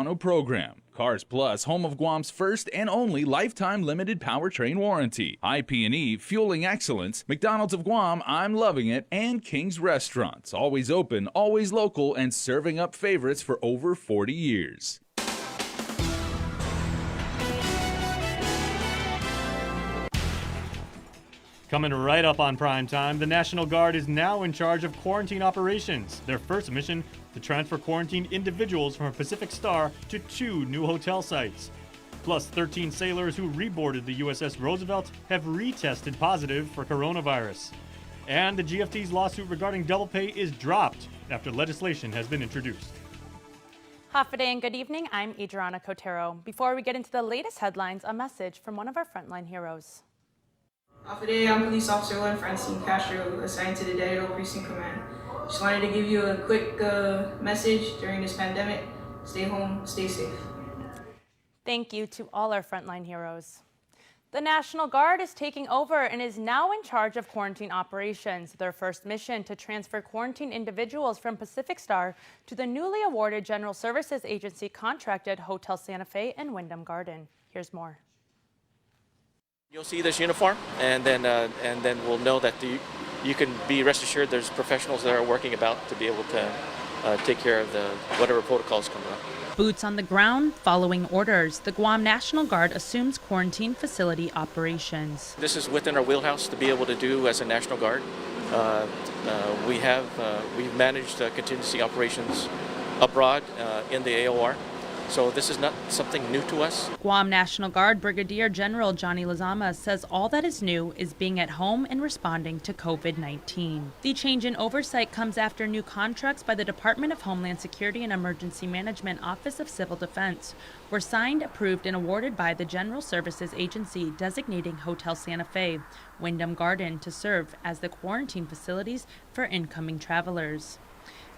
Toronto program. Cars Plus, home of Guam's first and only lifetime limited powertrain warranty. IP&E, fueling excellence. McDonald's of Guam, I'm loving it. And King's Restaurants, always open, always local, and serving up favorites for over 40 years. Coming right up on prime time, the National Guard is now in charge of quarantine operations. Their first mission, to transfer quarantined individuals from a Pacific Star to 2 new hotel sites. Plus, 13 sailors who reboarded the USS Roosevelt have retested positive for coronavirus. And the GFT's lawsuit regarding double pay is dropped after legislation has been introduced. Hafa and good evening. I'm Adriana Cotero. Before we get into the latest headlines, a message from one of our frontline heroes. Today, I'm Police Officer Len Francine Castro, assigned to the Digital Precinct Command. Just wanted to give you a quick message during this pandemic. Stay home, stay safe. Thank you to all our frontline heroes. The National Guard is taking over and is now in charge of quarantine operations. Their first mission, to transfer quarantined individuals from Pacific Star to the newly awarded General Services Agency contracted Hotel Santa Fe and Wyndham Garden. Here's more. You'll see this uniform, and then we'll know that you can be rest assured there's professionals that are working about to be able to take care of whatever protocols come up. Boots on the ground, following orders, the Guam National Guard assumes quarantine facility operations. This is within our wheelhouse to be able to do as a National Guard. We've managed contingency operations abroad in the AOR. So this is not something new to us. Guam National Guard Brigadier General Johnny Lazama says all that is new is being at home and responding to COVID-19. The change in oversight comes after new contracts by the Department of Homeland Security and Emergency Management Office of Civil Defense were signed, approved, and awarded by the General Services Agency, designating Hotel Santa Fe, Wyndham Garden to serve as the quarantine facilities for incoming travelers.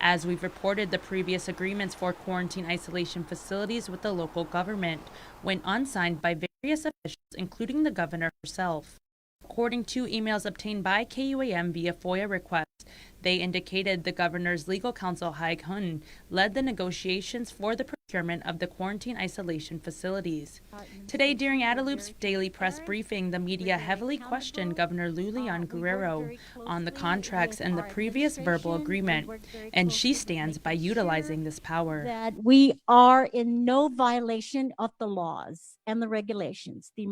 As we've reported, the previous agreements for quarantine isolation facilities with the local government went unsigned by various officials, including the governor herself. According to emails obtained by KUAM via FOIA request, they indicated the governor's legal counsel, Haig Hun, led the negotiations for the procurement of the quarantine isolation facilities. Today, during Adaloop's daily press briefing, the media heavily questioned Governor Lulian Guerrero on the contracts and the previous verbal agreement, and she stands by utilizing this power. That we are in no violation of the laws and the regulations. The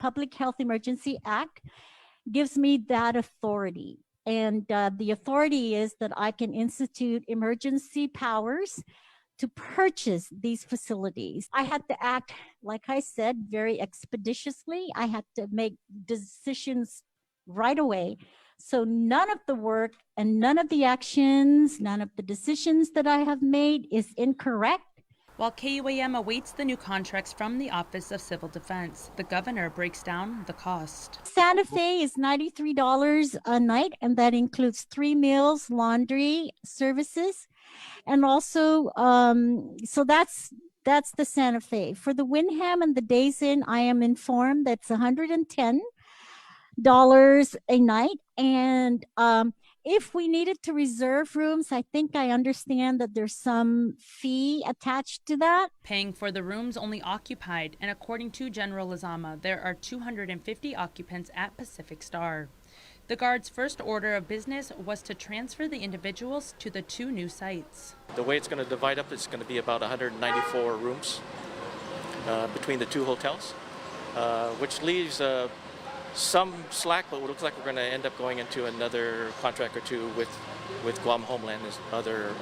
Public Health Emergency Act gives me that authority. And the authority is that I can institute emergency powers to purchase these facilities. I had to act, like I said, very expeditiously. I had to make decisions right away. So none of the work and none of the actions, none of the decisions that I have made is incorrect. While KUAM awaits the new contracts from the Office of Civil Defense, the governor breaks down the cost. Santa Fe is $93 a night, and that includes 3 meals, laundry, services, and also, so that's the Santa Fe. For the Wyndham and the Days Inn, I am informed that's $110 a night, and if we needed to reserve rooms, I think I understand that there's some fee attached to that. Paying for the rooms only occupied, and according to General Lazama, there are 250 occupants at Pacific Star. The Guard's first order of business was to transfer the individuals to the 2 new sites. The way it's going to divide up is going to be about 194 rooms between the 2 hotels, which leaves some slack, but it looks like we're going to end up going into another contract or 2 with Guam Homeland and other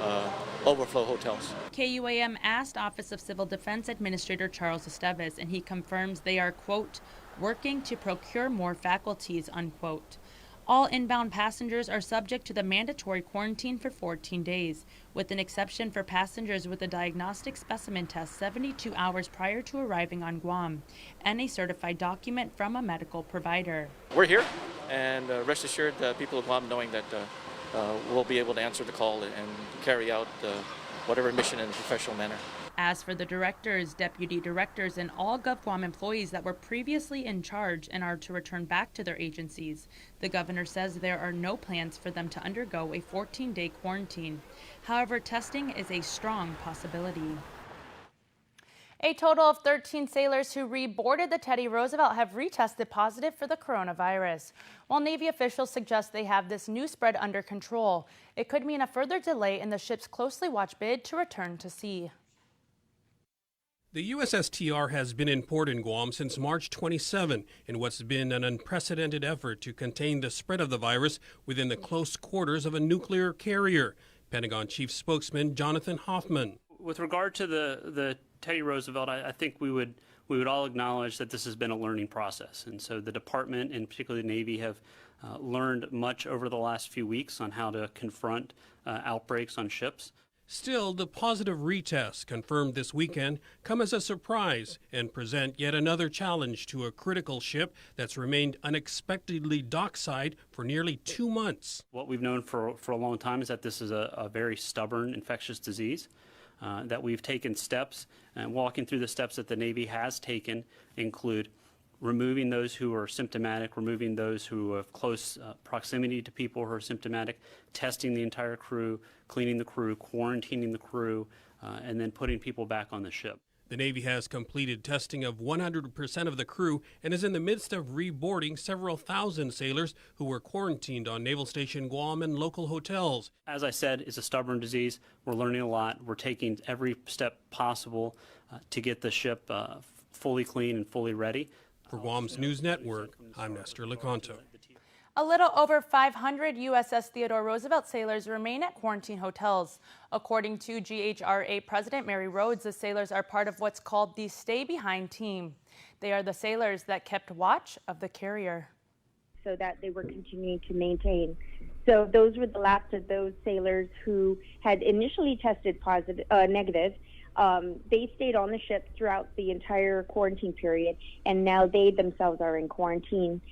overflow hotels. KUAM asked Office of Civil Defense Administrator Charles Esteves, and he confirms they are, quote, working to procure more faculties, unquote. All inbound passengers are subject to the mandatory quarantine for 14 days, with an exception for passengers with a diagnostic specimen test 72 hours prior to arriving on Guam and a certified document from a medical provider. We're here, and rest assured the people of Guam knowing that we'll be able to answer the call and carry out whatever mission in a professional manner. As for the directors, deputy directors, and all GovGuam employees that were previously in charge and are to return back to their agencies, the governor says there are no plans for them to undergo a 14-day quarantine. However, testing is a strong possibility. A total of 13 sailors who reboarded the Teddy Roosevelt have retested positive for the coronavirus. While Navy officials suggest they have this new spread under control, it could mean a further delay in the ship's closely watched bid to return to sea. The USS TR has been in port in Guam since March 27 in what's been an unprecedented effort to contain the spread of the virus within the close quarters of a nuclear carrier. Pentagon Chief Spokesman Jonathan Hoffman. With regard to the Teddy Roosevelt, I think we would all acknowledge that this has been a learning process. And so the department, and particularly the Navy, have learned much over the last few weeks on how to confront outbreaks on ships. Still, the positive retests confirmed this weekend come as a surprise and present yet another challenge to a critical ship that's remained unexpectedly dockside for nearly 2 months. What we've known for a long time is that this is a very stubborn infectious disease. That we've taken steps, and walking through the steps that the Navy has taken include removing those who are symptomatic, removing those who have close proximity to people who are symptomatic, testing the entire crew, cleaning the crew, quarantining the crew, and then putting people back on the ship. The Navy has completed testing of 100% of the crew and is in the midst of reboarding several thousand sailors who were quarantined on Naval Station Guam and local hotels. As I said, it's a stubborn disease. We're learning a lot. We're taking every step possible to get the ship fully clean and fully ready. For Guam's News Network, I'm Nestor Lecanto. A little over 500 USS Theodore Roosevelt sailors remain at quarantine hotels. According to GHRA President Mary Rhodes, the sailors are part of what's called the Stay Behind team. They are the sailors that kept watch of the carrier, so that they were continuing to maintain. So those were the last of those sailors who had initially tested negative. They stayed on the ship throughout the entire quarantine period, and now they themselves are in quarantine.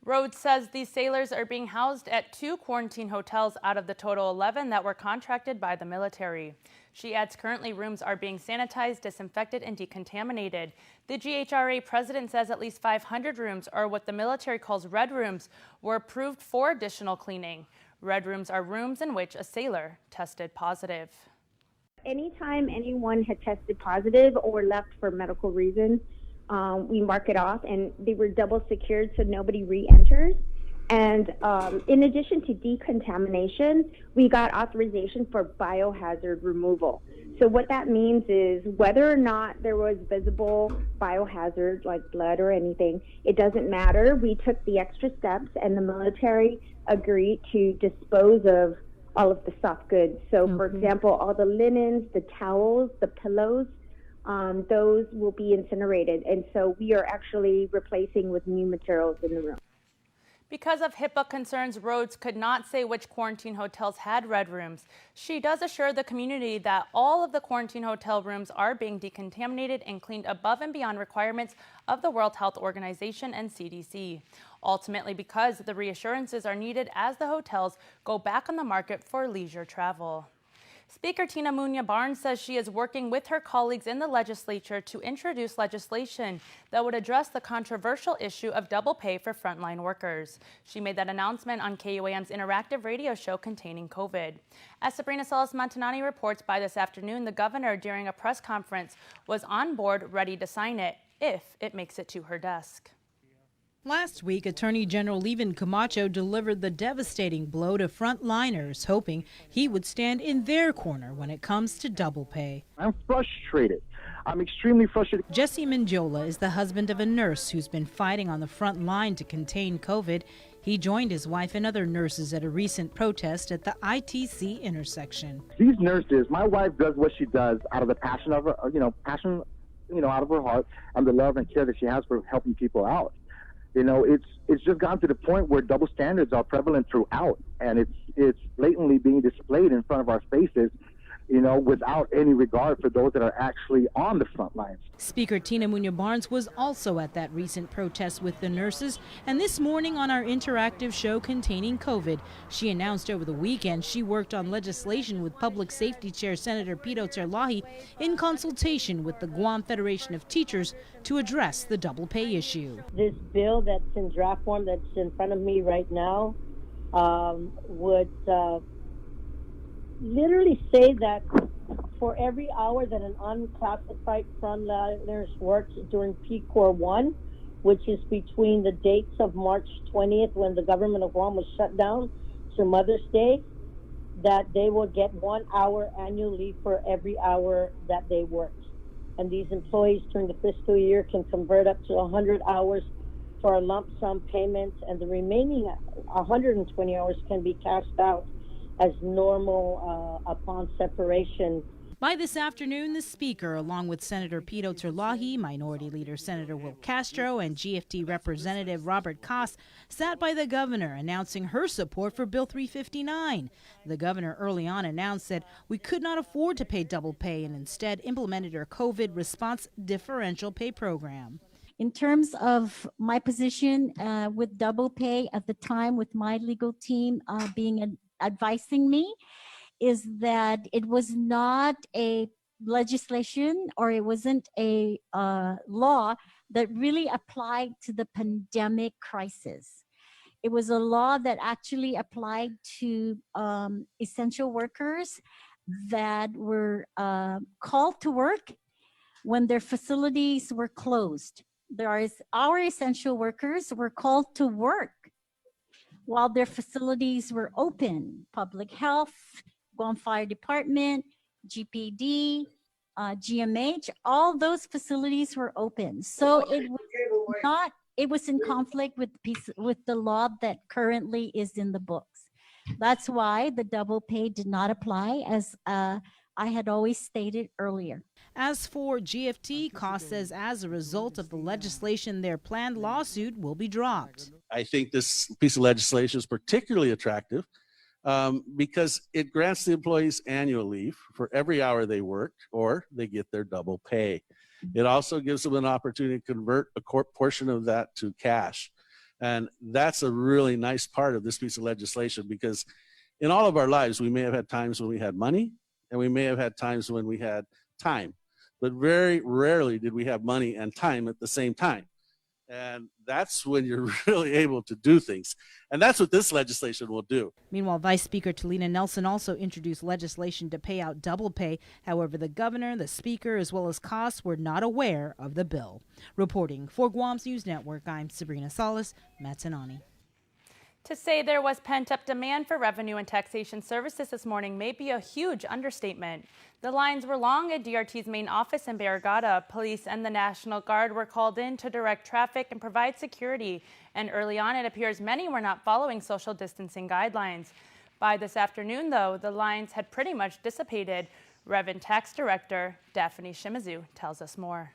Rhodes says these sailors are being housed at 2 quarantine hotels out of the total 11 that were contracted by the military. She adds currently rooms are being sanitized, disinfected, and decontaminated. The GHRA president says at least 500 rooms, or what the military calls red rooms, were approved for additional cleaning. Red rooms are rooms in which a sailor tested positive. Anytime anyone had tested positive or left for medical reasons, we mark it off, and they were double secured so nobody re-enters. And in addition to decontamination, we got authorization for biohazard removal. So what that means is whether or not there was visible biohazard like blood or anything, it doesn't matter. We took the extra steps, and the military agreed to dispose of all of the soft goods. So for example, all the linens, the towels, the pillows, those will be incinerated. And so we are actually replacing with new materials in the room. Because of HIPAA concerns, Rhodes could not say which quarantine hotels had red rooms. She does assure the community that all of the quarantine hotel rooms are being decontaminated and cleaned above and beyond requirements of the World Health Organization and CDC. Ultimately, because the reassurances are needed as the hotels go back on the market for leisure travel. Speaker Tina Muñoz Barnes says she is working with her colleagues in the legislature to introduce legislation that would address the controversial issue of double pay for frontline workers. She made that announcement on KUAM's interactive radio show containing COVID. As Sabrina Salas-Montanani reports, by this afternoon, the governor, during a press conference, was on board ready to sign it if it makes it to her desk. Last week, Attorney General Levin Camacho delivered the devastating blow to frontliners, hoping he would stand in their corner when it comes to double pay. I'm frustrated. I'm extremely frustrated. Jesse Mangiola is the husband of a nurse who's been fighting on the front line to contain COVID. He joined his wife and other nurses at a recent protest at the ITC intersection. These nurses, my wife does what she does out of the passion of her, out of her heart, and the love and care that she has for helping people out. It's just gotten to the point where double standards are prevalent throughout, and it's blatantly being displayed in front of our faces without any regard for those that are actually on the front lines. Speaker Tina Munoz-Barnes was also at that recent protest with the nurses, and this morning on our interactive show Containing COVID, she announced over the weekend she worked on legislation with Public Safety Chair Senator Pito Terlahi in consultation with the Guam Federation of Teachers to address the double pay issue. This bill that's in draft form that's in front of me right now would literally say that for every hour that an unclassified frontliners works during PCOR 1, which is between the dates of March 20th when the government of Guam was shut down to Mother's Day, that they will get 1 hour annual leave for every hour that they worked. And these employees during the fiscal year can convert up to 100 hours for a lump sum payment, and the remaining 120 hours can be cashed out as normal upon separation. By this afternoon, the Speaker, along with Senator Pito Terlahi, Minority Leader Senator Will Castro, and GFT Representative Robert Koss, sat by the governor announcing her support for Bill 359. The governor early on announced that we could not afford to pay double pay and instead implemented her COVID response differential pay program. In terms of my position with double pay at the time, with my legal team advising me, is that it was not a legislation or it wasn't a law that really applied to the pandemic crisis. It was a law that actually applied to essential workers that were called to work when their facilities were closed. Our essential workers were called to work while their facilities were open. Public Health, Guam Fire Department, GPD, GMH, all those facilities were open. So it was in conflict with the law that currently is in the books. That's why the double pay did not apply, as I had always stated earlier. As for GFT, Koss says as a result of the legislation, their planned lawsuit will be dropped. I think this piece of legislation is particularly attractive because it grants the employees annual leave for every hour they work, or they get their double pay. It also gives them an opportunity to convert a portion of that to cash. And that's a really nice part of this piece of legislation, because in all of our lives, we may have had times when we had money and we may have had times when we had time, but very rarely did we have money and time at the same time. And that's when you're really able to do things. And that's what this legislation will do. Meanwhile, Vice Speaker Talina Nelson also introduced legislation to pay out double pay. However, the governor, the speaker, as well as Koss were not aware of the bill. Reporting for Guam's News Network, I'm Sabrina Salas, Matsunani. To say there was pent-up demand for revenue and taxation services this morning may be a huge understatement. The lines were long at DRT's main office in Barragata. Police and the National Guard were called in to direct traffic and provide security. And early on, it appears many were not following social distancing guidelines. By this afternoon, though, the lines had pretty much dissipated. Rev. Tax Director Daphne Shimizu tells us more.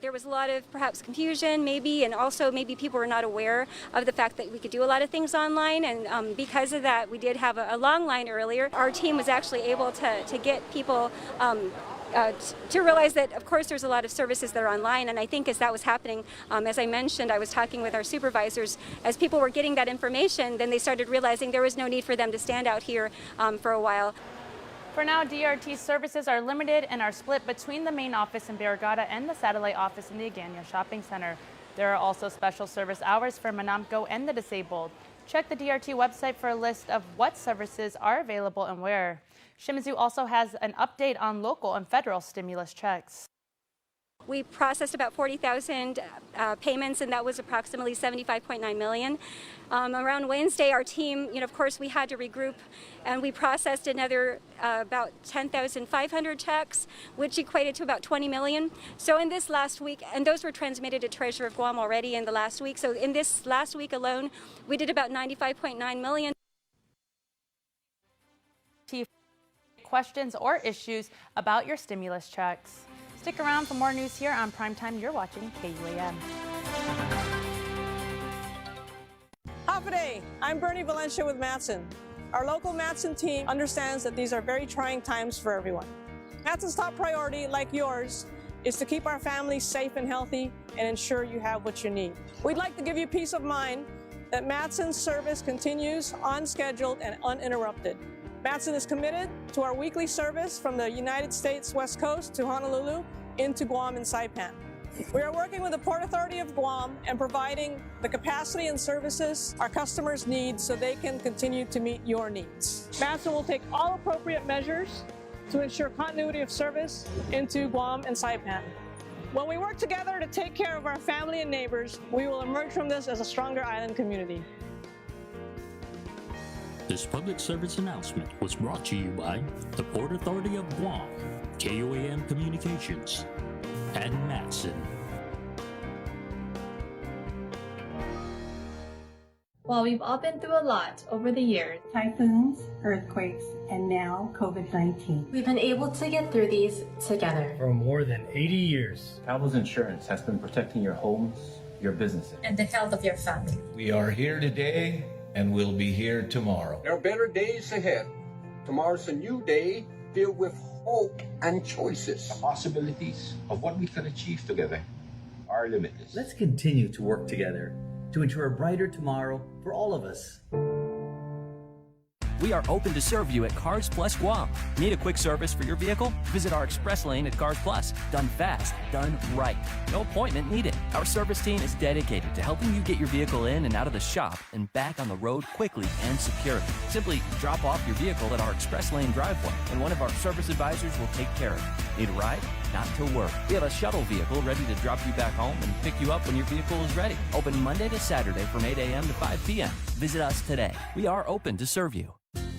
There was a lot of perhaps confusion maybe, and also maybe people were not aware of the fact that we could do a lot of things online, and because of that we did have a long line earlier. Our team was actually able to get people to realize that of course there's a lot of services that are online, and I think as that was happening, as I mentioned, I was talking with our supervisors, as people were getting that information, then they started realizing there was no need for them to stand out here for a while. For now, DRT services are limited and are split between the main office in Barragata and the satellite office in the Agana Shopping Center. There are also special service hours for Manamco and the disabled. Check the DRT website for a list of what services are available and where. Shimizu also has an update on local and federal stimulus checks. We processed about 40,000 payments, and that was approximately 75.9 million. Around Wednesday, our team, of course, we had to regroup, and we processed another about 10,500 checks, which equated to about 20 million. So in this last week, and those were transmitted to Treasurer of Guam already in the last week. So in this last week alone, we did about 95.9 million. Questions or issues about your stimulus checks. Stick around for more news here on Primetime. You're watching KUAM. Hafa Adai. I'm Bernie Valencia with Matson. Our local Matson team understands that these are very trying times for everyone. Matson's top priority, like yours, is to keep our families safe and healthy and ensure you have what you need. We'd like to give you peace of mind that Matson's service continues unscheduled and uninterrupted. Matson is committed to our weekly service from the United States West Coast to Honolulu into Guam and Saipan. We are working with the Port Authority of Guam and providing the capacity and services our customers need so they can continue to meet your needs. Matson will take all appropriate measures to ensure continuity of service into Guam and Saipan. When we work together to take care of our family and neighbors, we will emerge from this as a stronger island community. This public service announcement was brought to you by the Port Authority of Guam, KUAM Communications, and Matson. While we've all been through a lot over the years, typhoons, earthquakes, and now COVID-19, we've been able to get through these together. For more than 80 years, Travelers Insurance has been protecting your homes, your businesses, And the health of your family. We are here today and we'll be here tomorrow. There are better days ahead. Tomorrow's a new day filled with hope and choices. The possibilities of what we can achieve together are limitless. Let's continue to work together to ensure a brighter tomorrow for all of us. We are open to serve you at Cars Plus Guam. Need a quick service for your vehicle? Visit our express lane at Cars Plus. Done fast, done right. No appointment needed. Our service team is dedicated to helping you get your vehicle in and out of the shop and back on the road quickly and securely. Simply drop off your vehicle at our express lane driveway, and one of our service advisors will take care of it. Need a ride? Not to worry. We have a shuttle vehicle ready to drop you back home and pick you up when your vehicle is ready. Open Monday to Saturday from 8 a.m. to 5 p.m. Visit us today. We are open to serve you.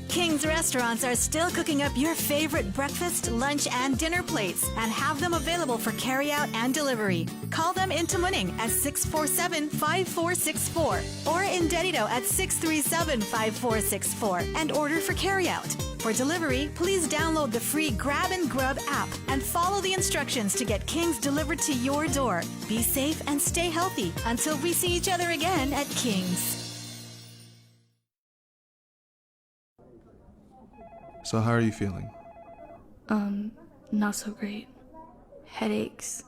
King's Restaurants are still cooking up your favorite breakfast, lunch, and dinner plates and have them available for carryout and delivery. Call them in Tamuning at 647-5464 or in Dedito at 637-5464 and order for carryout. For delivery, please download the free Grab and Grub app and follow the instructions to get King's delivered to your door. Be safe and stay healthy until we see each other again at King's. So how are you feeling? Not so great. Headaches,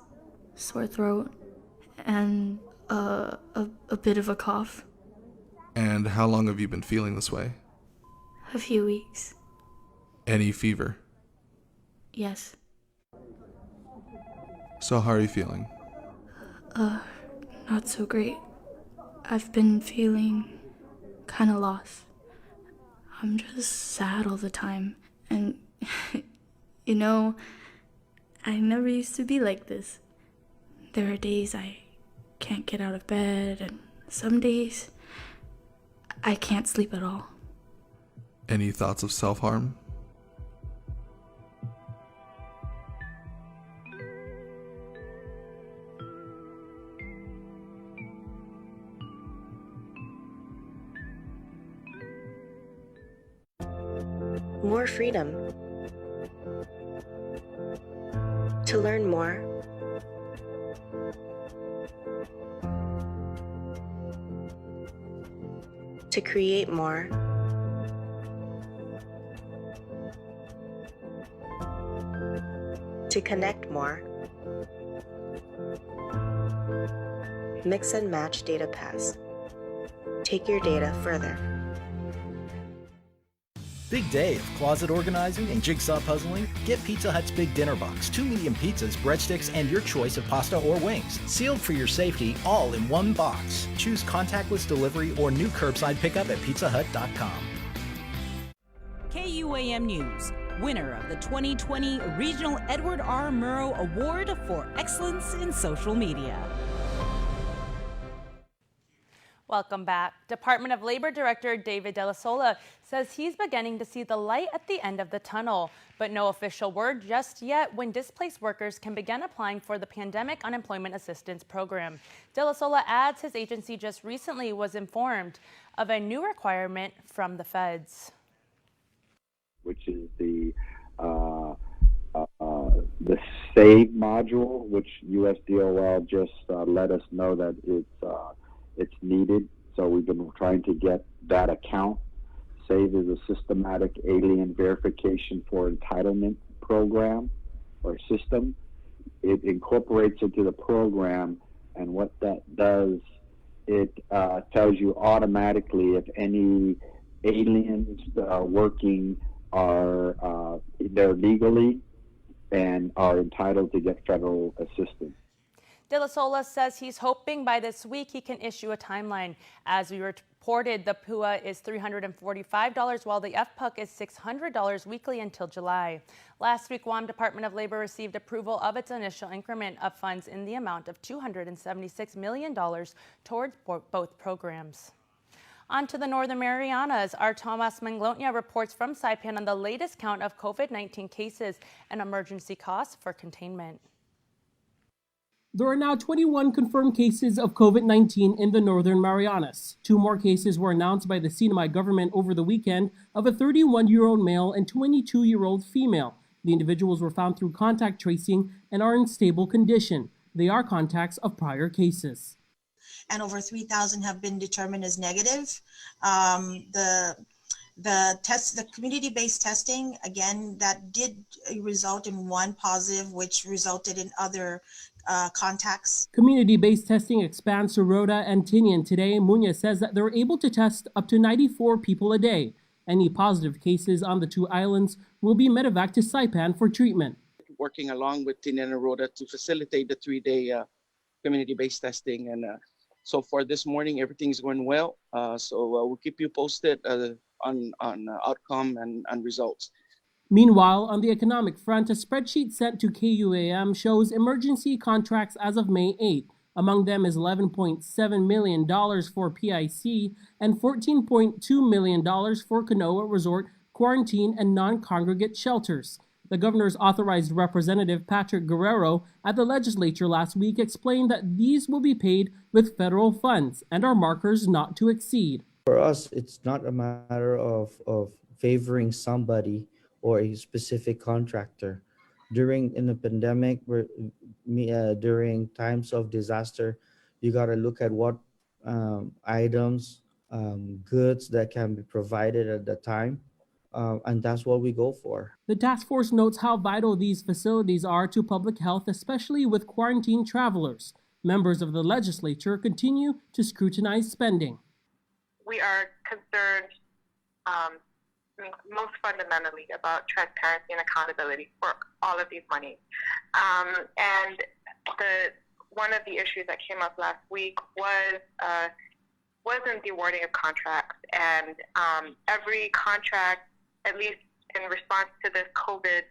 sore throat, and a bit of a cough. And how long have you been feeling this way? A few weeks. Any fever? Yes. So how are you feeling? Not so great. I've been feeling kind of lost. I'm just sad all the time. And, you know, I never used to be like this. There are days I can't get out of bed, and some days I can't sleep at all. Any thoughts of self-harm? More freedom. To learn more. To create more. To connect more. Mix and match Data Pass. Take your data further. Big day of closet organizing and jigsaw puzzling? Get Pizza Hut's Big Dinner Box. 2 medium pizzas, breadsticks, and your choice of pasta or wings. Sealed for your safety, all in one box. Choose contactless delivery or new curbside pickup at pizzahut.com. KUAM News, winner of the 2020 Regional Edward R. Murrow Award for Excellence in Social Media. Welcome back. Department of Labor Director David De La Sola says he's beginning to see the light at the end of the tunnel, but no official word just yet when displaced workers can begin applying for the Pandemic Unemployment Assistance Program. De La Sola adds his agency just recently was informed of a new requirement from the feds, which is the SAVE module, which USDOL just let us know that it's needed. So we've been trying to get that account SAVE is a systematic alien verification for entitlement program or system. It incorporates into the program, and what that does, it tells you automatically if any aliens working are they're legally and are entitled to get federal assistance. De La Sola says he's hoping by this week he can issue a timeline. As we reported, the PUA is $345, while the FPUC is $600 weekly until July. Last week, Guam Department of Labor received approval of its initial increment of funds in the amount of $276 million towards both programs. On to the Northern Marianas. Our Tomas Manglotnia reports from Saipan on the latest count of COVID-19 cases and emergency costs for containment. There are now 21 confirmed cases of COVID-19 in the Northern Marianas. 2 more cases were announced by the CNMI government over the weekend of a 31-year-old male and 22-year-old female. The individuals were found through contact tracing and are in stable condition. They are contacts of prior cases. And over 3,000 have been determined as negative. The community-based testing, again, that did result in 1 positive, which resulted in other contacts. Community-based testing expands to Rota and Tinian. Today, Muñoz says that they're able to test up to 94 people a day. Any positive cases on the 2 islands will be medevac to Saipan for treatment. Working along with Tinian and Rota to facilitate the 3-day community-based testing. And so far this morning, everything's going well. So we'll keep you posted on outcome and results. Meanwhile, on the economic front, a spreadsheet sent to KUAM shows emergency contracts as of May 8. Among them is $11.7 million for PIC and $14.2 million for Canoa Resort quarantine and non-congregate shelters. The governor's authorized representative, Patrick Guerrero, at the legislature last week explained that these will be paid with federal funds and are markers not to exceed. For us, it's not a matter of favoring somebody or a specific contractor. In the pandemic, during times of disaster, you got to look at what items, goods that can be provided at the time, and that's what we go for. The task force notes how vital these facilities are to public health, especially with quarantined travelers. Members of the legislature continue to scrutinize spending. We are concerned most fundamentally about transparency and accountability for all of these monies. And one of the issues that came up last week wasn't the awarding of contracts. And every contract, at least in response to this COVID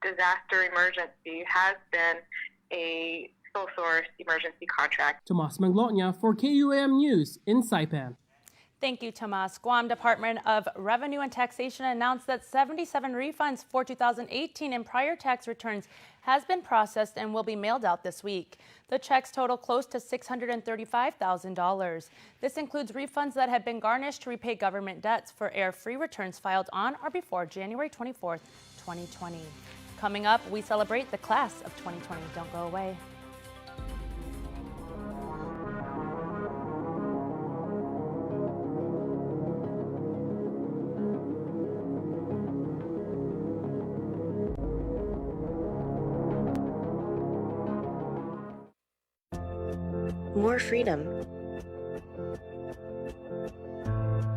disaster emergency, has been a sole source emergency contract. Tomas Manglotnia for KUAM News in Saipan. Thank you, Tomas. Guam Department of Revenue and Taxation announced that 77 refunds for 2018 and prior tax returns has been processed and will be mailed out this week. The checks total close to $635,000. This includes refunds that have been garnished to repay government debts for air-free returns filed on or before January 24th, 2020. Coming up, we celebrate the class of 2020. Don't go away. More freedom.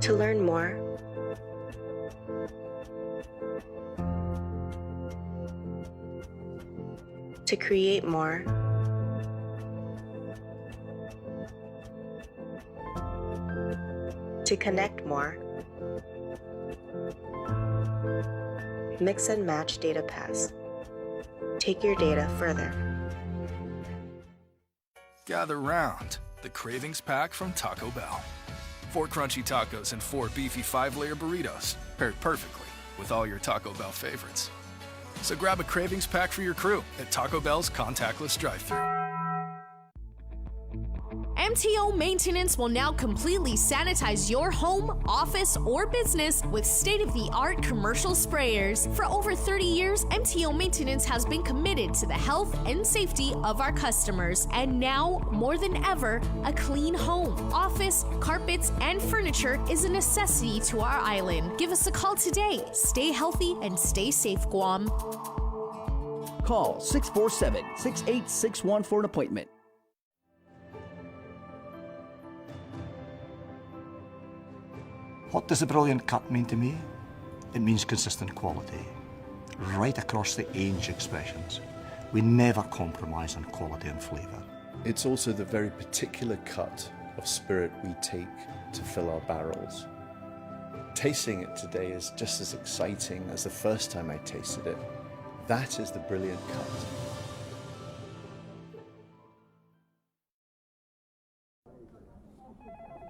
To learn more, to create more, to connect more. Mix and match data pass. Take your data further. Gather round, the Cravings Pack from Taco Bell. 4 crunchy tacos and 4 beefy 5-layer burritos, paired perfectly with all your Taco Bell favorites. So grab a Cravings Pack for your crew at Taco Bell's contactless drive-thru. MTO Maintenance will now completely sanitize your home, office, or business with state-of-the-art commercial sprayers. For over 30 years, MTO Maintenance has been committed to the health and safety of our customers. And now, more than ever, a clean home, office, carpets, and furniture is a necessity to our island. Give us a call today. Stay healthy and stay safe, Guam. Call 647-6861 for an appointment. What does a brilliant cut mean to me? It means consistent quality. Right across the age expressions. We never compromise on quality and flavour. It's also the very particular cut of spirit we take to fill our barrels. Tasting it today is just as exciting as the first time I tasted it. That is the brilliant cut.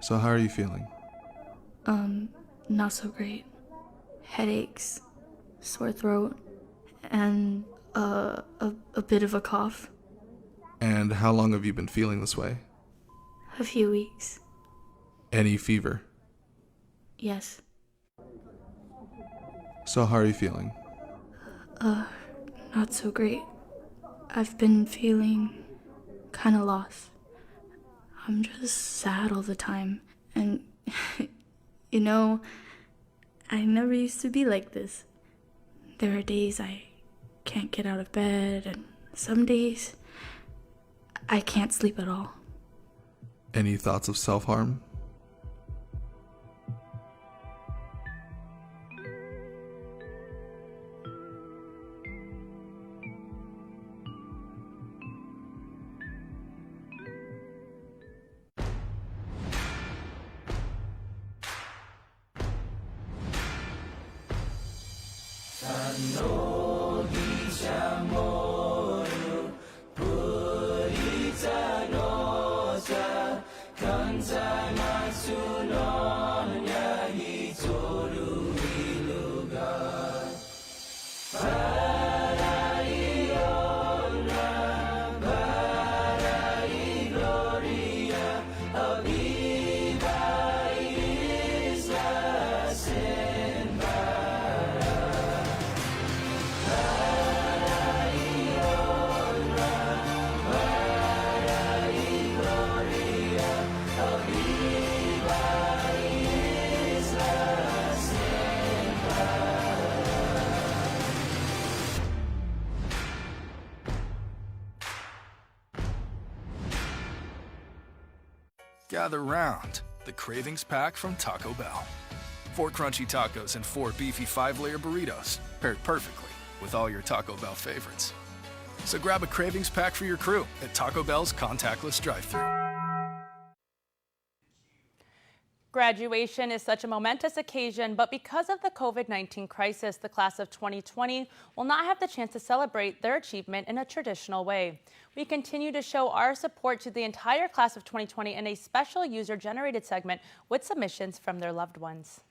So how are you feeling? Not so great. Headaches, sore throat, and a bit of a cough. And how long have you been feeling this way? A few weeks. Any fever? Yes. So how are you feeling? Not so great. I've been feeling kind of lost. I'm just sad all the time. And, you know, I never used to be like this. There are days I can't get out of bed, and some days I can't sleep at all. Any thoughts of self-harm? Gather round, the Cravings Pack from Taco Bell. 4 crunchy tacos and 4 beefy 5-layer burritos, paired perfectly with all your Taco Bell favorites. So grab a Cravings Pack for your crew at Taco Bell's contactless drive-thru. Graduation is such a momentous occasion, but because of the COVID-19 crisis, the class of 2020 will not have the chance to celebrate their achievement in a traditional way. We continue to show our support to the entire class of 2020 in a special user-generated segment with submissions from their loved ones.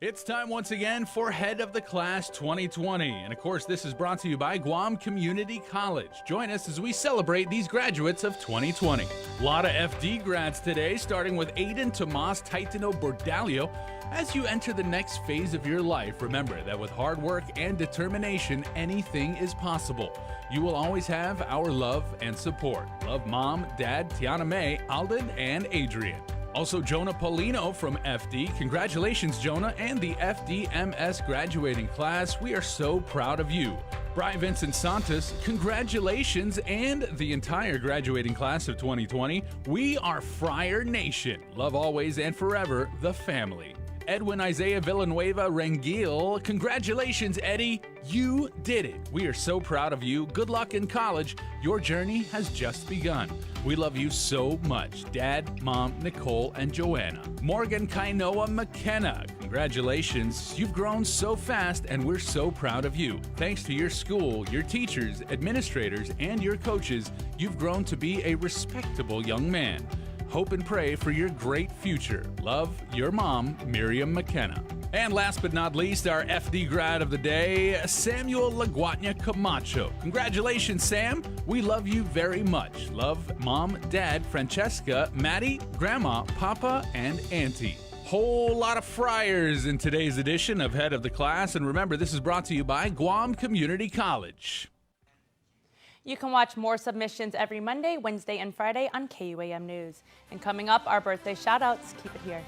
It's time once again for Head of the Class 2020. And of course, this is brought to you by Guam Community College. Join us as we celebrate these graduates of 2020. A lot of FD grads today, starting with Aiden Tomas Titano Bordalio. As you enter the next phase of your life, remember that with hard work and determination, anything is possible. You will always have our love and support. Love Mom, Dad, Tiana May, Alden, and Adrian. Also, Jonah Paulino from FD. Congratulations, Jonah, and the FDMS graduating class. We are so proud of you. Brian Vincent Santos, congratulations, and the entire graduating class of 2020. We are Friar Nation. Love always and forever, the family. Edwin Isaiah Villanueva Rengil, congratulations, Eddie. You did it. We are so proud of you. Good luck in college. Your journey has just begun. We love you so much. Dad, Mom, Nicole, and Joanna. Morgan Kainoa McKenna, congratulations. You've grown so fast, and we're so proud of you. Thanks to your school, your teachers, administrators, and your coaches, you've grown to be a respectable young man. Hope and pray for your great future. Love, your mom, Miriam McKenna. And last but not least, our FD grad of the day, Samuel Laguatnia Camacho. Congratulations, Sam. We love you very much. Love Mom, Dad, Francesca, Maddie, Grandma, Papa, and Auntie. Whole lot of Friars in today's edition of Head of the Class. And remember, this is brought to you by Guam Community College. You can watch more submissions every Monday, Wednesday, and Friday on KUAM News. And coming up, our birthday shout-outs. Keep it here.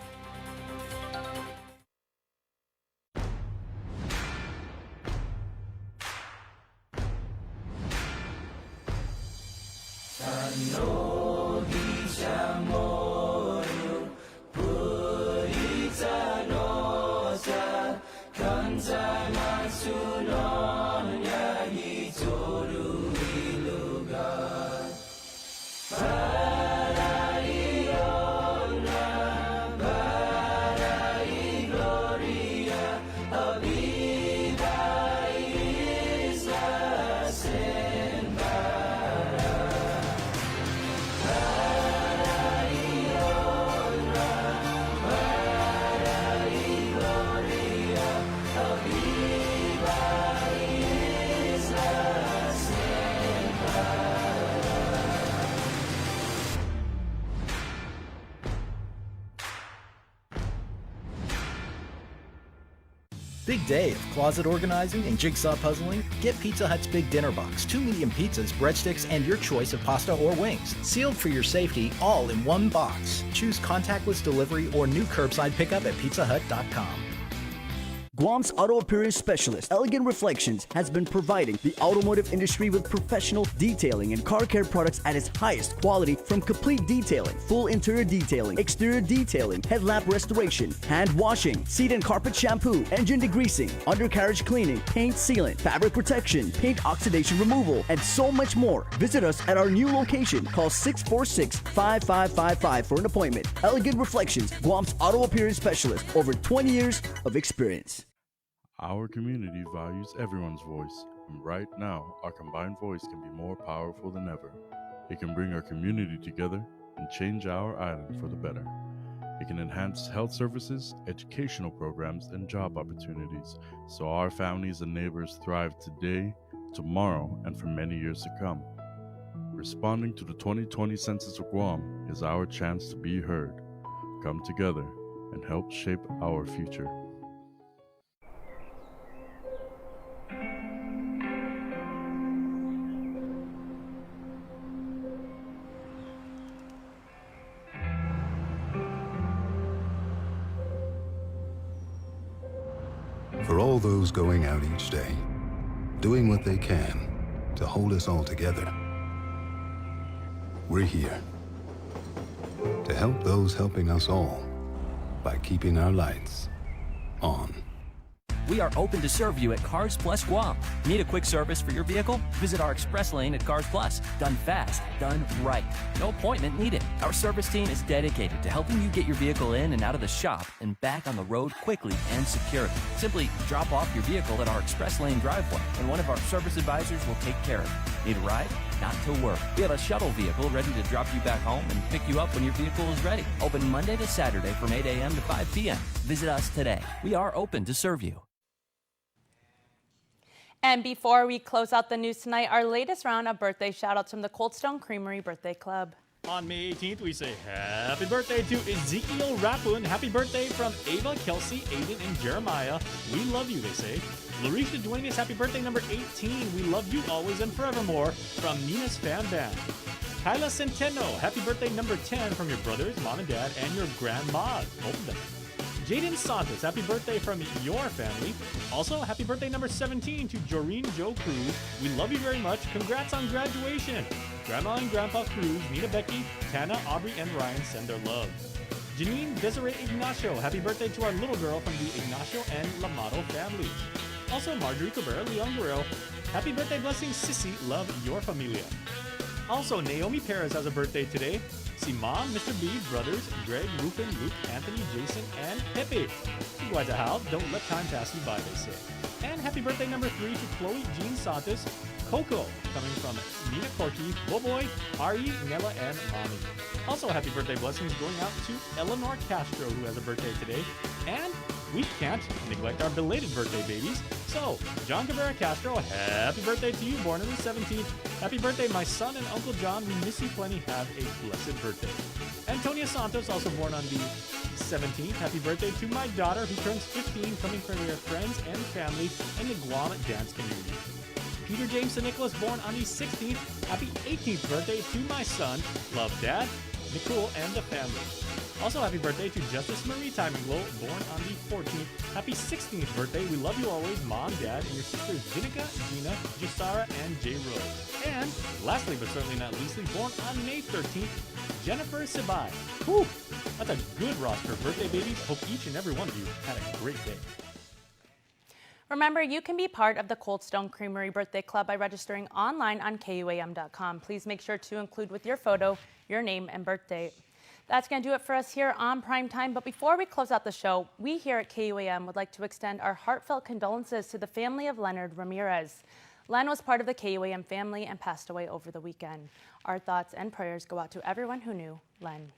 Big day of closet organizing and jigsaw puzzling? Get Pizza Hut's Big Dinner Box. 2 medium pizzas, breadsticks, and your choice of pasta or wings. Sealed for your safety, all in one box. Choose contactless delivery or new curbside pickup at pizzahut.com. Guam's auto appearance specialist, Elegant Reflections, has been providing the automotive industry with professional detailing and car care products at its highest quality, from complete detailing, full interior detailing, exterior detailing, headlamp restoration, hand washing, seat and carpet shampoo, engine degreasing, undercarriage cleaning, paint sealant, fabric protection, paint oxidation removal, and so much more. Visit us at our new location. Call 646-5555 for an appointment. Elegant Reflections, Guam's auto appearance specialist, over 20 years of experience. Our community values everyone's voice, and right now, our combined voice can be more powerful than ever. It can bring our community together and change our island for the better. It can enhance health services, educational programs, and job opportunities, so our families and neighbors thrive today, tomorrow, and for many years to come. Responding to the 2020 Census of Guam is our chance to be heard, come together, and help shape our future. For all those going out each day, doing what they can to hold us all together, we're here to help those helping us all by keeping our lights on. We are open to serve you at Cars Plus Guam. Need a quick service for your vehicle? Visit our express lane at Cars Plus. Done fast, done right. No appointment needed. Our service team is dedicated to helping you get your vehicle in and out of the shop and back on the road quickly and securely. Simply drop off your vehicle at our express lane driveway, and one of our service advisors will take care of it. Need a ride? Not to worry. We have a shuttle vehicle ready to drop you back home and pick you up when your vehicle is ready. Open Monday to Saturday from 8 a.m. to 5 p.m. Visit us today. We are open to serve you. And before we close out the news tonight, our latest round of birthday shout-outs from the Cold Stone Creamery Birthday Club. On May 18th, we say happy birthday to Ezekiel Rapun. Happy birthday from Ava, Kelsey, Aiden, and Jeremiah. We love you, they say. Larisha Duenas, happy birthday number 18. We love you always and forevermore, from Nina's Fan Band. Kyla Centeno, happy birthday number 10 from your brothers, mom and dad, and your grandma, both of them. Jaden Santos, happy birthday from your family. Also, happy birthday number 17 to Joreen Joe Cruz. We love you very much. Congrats on graduation. Grandma and Grandpa Cruz, Nina Becky, Tana, Aubrey, and Ryan send their love. Janine Desiree Ignacio, happy birthday to our little girl from the Ignacio and Lamato families. Also, Marjorie Cabrera, Leon Guerrero, happy birthday blessings, Sissy, love your familia. Also, Naomi Perez has a birthday today. Si Mom, Mr. B, brothers, Greg, Rufin, Luke, Anthony, Jason, and Pepe. Guadalajara, don't let time pass you by, they say. And happy birthday number 3 to Chloe Jean Santos, Coco, coming from Nina Corky, Boboy, Ari, Nella, and Mommy. Also, happy birthday blessings going out to Eleanor Castro, who has a birthday today, And we can't neglect our belated birthday babies. So, John Cabrera Castro, happy birthday to you, born on the 17th. Happy birthday, my son and Uncle John. We miss you plenty. Have a blessed birthday. Antonia Santos, also born on the 17th. Happy birthday to my daughter, who turns 15, coming from your friends and family in the Guam dance community. Peter James and Nicholas, born on the 16th. Happy 18th birthday to my son. Love, Dad, Nicole, and the family. Also, happy birthday to Justice Marie Timinglow, born on the 14th. Happy 16th birthday. We love you always, Mom, Dad, and your sisters Vinica, Gina, Jusara, and J. Rose. And lastly, but certainly not leastly, born on May 13th, Jennifer Sabai. Whew, that's a good roster of birthday babies. Hope each and every one of you had a great day. Remember, you can be part of the Cold Stone Creamery Birthday Club by registering online on KUAM.com. Please make sure to include with your photo your name and birth date. That's going to do it for us here on Prime Time. But before we close out the show, we here at KUAM would like to extend our heartfelt condolences to the family of Leonard Ramirez. Len was part of the KUAM family and passed away over the weekend. Our thoughts and prayers go out to everyone who knew Len.